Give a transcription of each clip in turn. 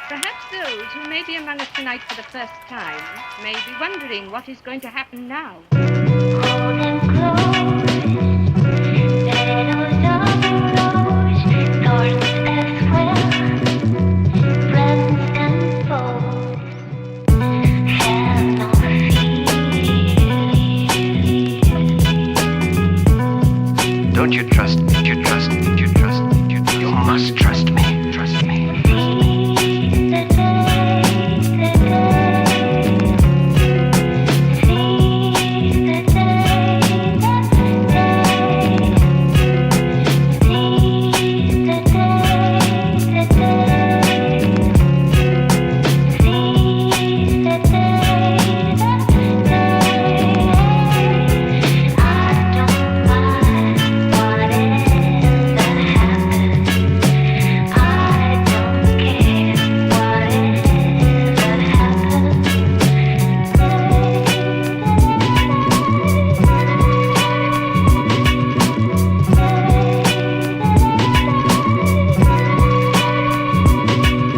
Perhaps those who may be among us tonight for the first time may be wondering what is going to happen now. Hold him close, shadows of a rose, thorns as well, friends and foes have no fear. Don't you trust me? You trust me? You trust me? You must trust me. Trust me.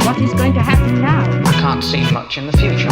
What is going to happen now? I can't see much in the future.